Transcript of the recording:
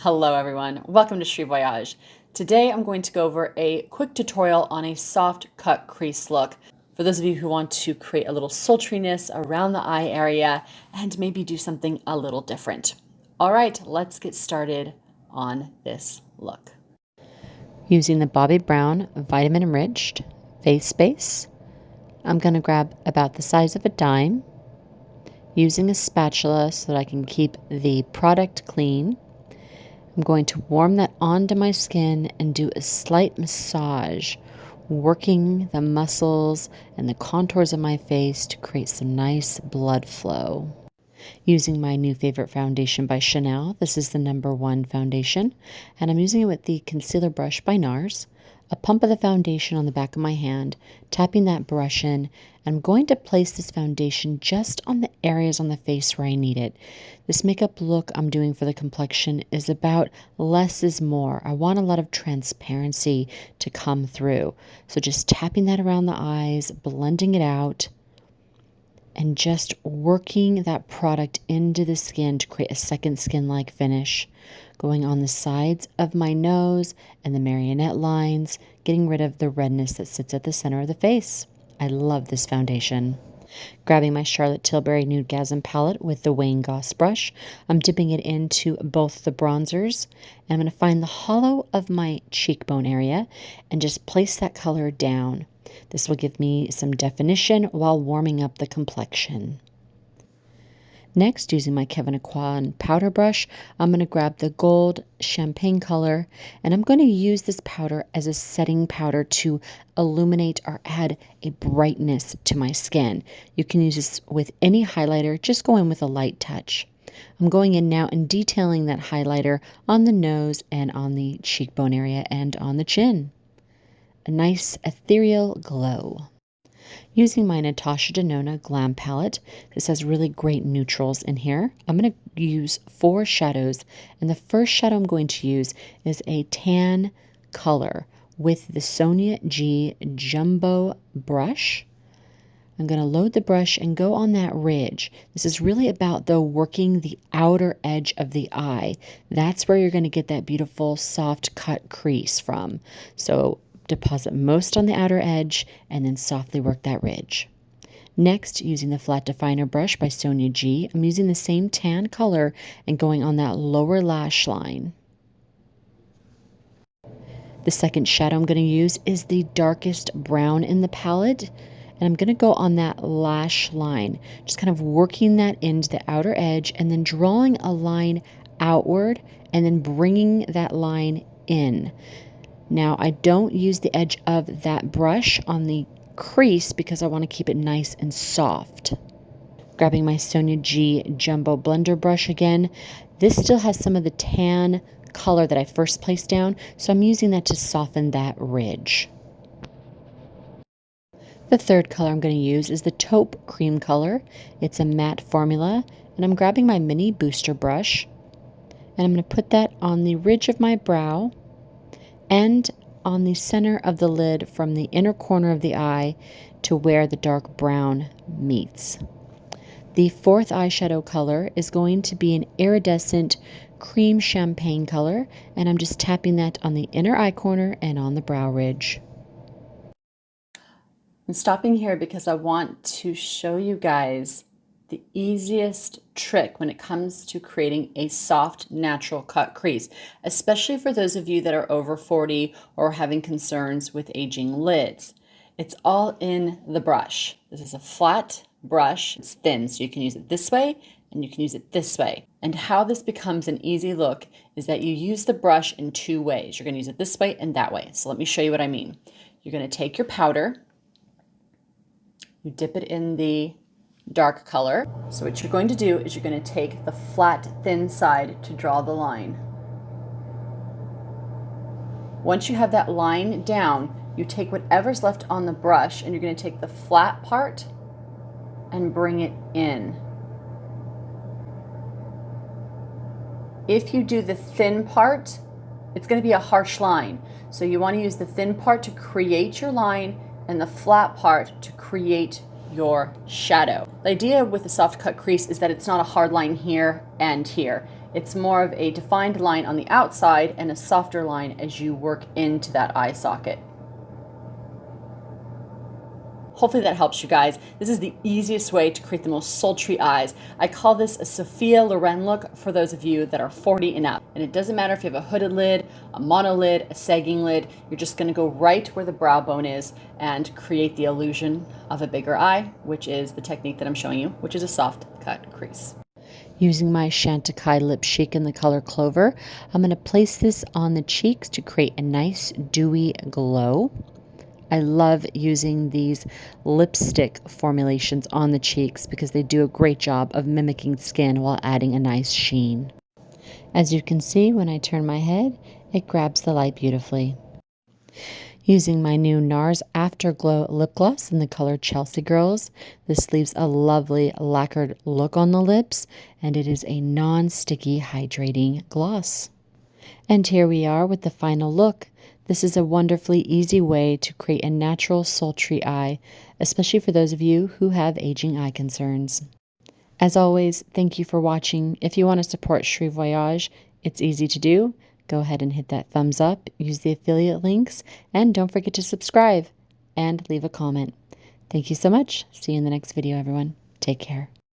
Hello everyone, welcome to Shri Voyage. Today I'm going to go over a quick tutorial on a soft cut crease look. For those of you who want to create a little sultriness around the eye area and maybe do something a little different. All right, let's get started on this look. Using the Bobbi Brown Vitamin Enriched Face Base, I'm going to grab about the size of a dime, using a spatula so that I can keep the product clean. I'm going to warm that onto my skin and do a slight massage, working the muscles and the contours of my face to create some nice blood flow. Using my new favorite foundation by Chanel, this is the #1 foundation, and I'm using it with the concealer brush by NARS. A pump of the foundation on the back of my hand, tapping that brush in, and I'm going to place this foundation just on the areas on the face where I need it. This makeup look I'm doing for the complexion is about less is more. I want a lot of transparency to come through. So just tapping that around the eyes, blending it out, and just working that product into the skin to create a second skin-like finish. Going on the sides of my nose and the marionette lines, getting rid of the redness that sits at the center of the face. I love this foundation. Grabbing my Charlotte Tilbury Nudegasm palette with the Wayne Goss brush, I'm dipping it into both the bronzers, and I'm going to find the hollow of my cheekbone area and just place that color down. This will give me some definition while warming up the complexion. Next, using my Kevyn Aucoin powder brush, I'm going to grab the gold champagne color, and I'm going to use this powder as a setting powder to illuminate or add a brightness to my skin. You can use this with any highlighter, just go in with a light touch. I'm going in now and detailing that highlighter on the nose and on the cheekbone area and on the chin. A nice ethereal glow. Using my Natasha Denona Glam palette, this has really great neutrals in here. I'm going to use 4 shadows, and the first shadow I'm going to use is a tan color with the SONIA G Jumbo brush. I'm going to load the brush and go on that ridge. This is really about, though, working the outer edge of the eye. That's where you're going to get that beautiful soft cut crease from. So deposit most on the outer edge and then softly work that ridge. Next, using the flat definer brush by SONIA G, I'm using the same tan color and going on that lower lash line. The second shadow I'm going to use is the darkest brown in the palette, and I'm going to go on that lash line, just kind of working that into the outer edge and then drawing a line outward and then bringing that line in. Now, I don't use the edge of that brush on the crease because I want to keep it nice and soft. Grabbing my SONIA G Jumbo Blender brush again. This still has some of the tan color that I first placed down, so I'm using that to soften that ridge. The third color I'm going to use is the taupe cream color. It's a matte formula, and I'm grabbing my mini booster brush, and I'm going to put that on the ridge of my brow and on the center of the lid from the inner corner of the eye to where the dark brown meets. The fourth eyeshadow color is going to be an iridescent cream champagne color, and I'm just tapping that on the inner eye corner and on the brow ridge. I'm stopping here because I want to show you guys the easiest trick when it comes to creating a soft, natural cut crease, especially for those of you that are over 40 or having concerns with aging lids. It's all in the brush. This is a flat brush. It's thin, so you can use it this way and you can use it this way. And how this becomes an easy look is that you use the brush in 2 ways. You're going to use it this way and that way. So let me show you what I mean. You're going to take your powder, you dip it in the dark color. So what you're going to do is you're going to take the flat, thin side to draw the line. Once you have that line down, you take whatever's left on the brush and you're going to take the flat part and bring it in. If you do the thin part, it's going to be a harsh line. So you want to use the thin part to create your line and the flat part to create your shadow. The idea with a soft cut crease is that it's not a hard line here and here. It's more of a defined line on the outside and a softer line as you work into that eye socket. Hopefully that helps you guys. This is the easiest way to create the most sultry eyes. I call this a Sophia Loren look for those of you that are 40 and up. And it doesn't matter if you have a hooded lid, a mono lid, a sagging lid, you're just gonna go right where the brow bone is and create the illusion of a bigger eye, which is the technique that I'm showing you, which is a soft cut crease. Using my Chantecaille Lip Chic in the color Clover, I'm gonna place this on the cheeks to create a nice dewy glow. I love using these lipstick formulations on the cheeks because they do a great job of mimicking skin while adding a nice sheen. As you can see, when I turn my head, it grabs the light beautifully. Using my new NARS Afterglow lip gloss in the color Chelsea Girls, this leaves a lovely lacquered look on the lips, and it is a non-sticky hydrating gloss. And here we are with the final look. This is a wonderfully easy way to create a natural sultry eye, especially for those of you who have aging eye concerns. As always, thank you for watching. If you want to support Cherie Voyage, it's easy to do. Go ahead and hit that thumbs up, use the affiliate links, and don't forget to subscribe and leave a comment. Thank you so much. See you in the next video, everyone. Take care.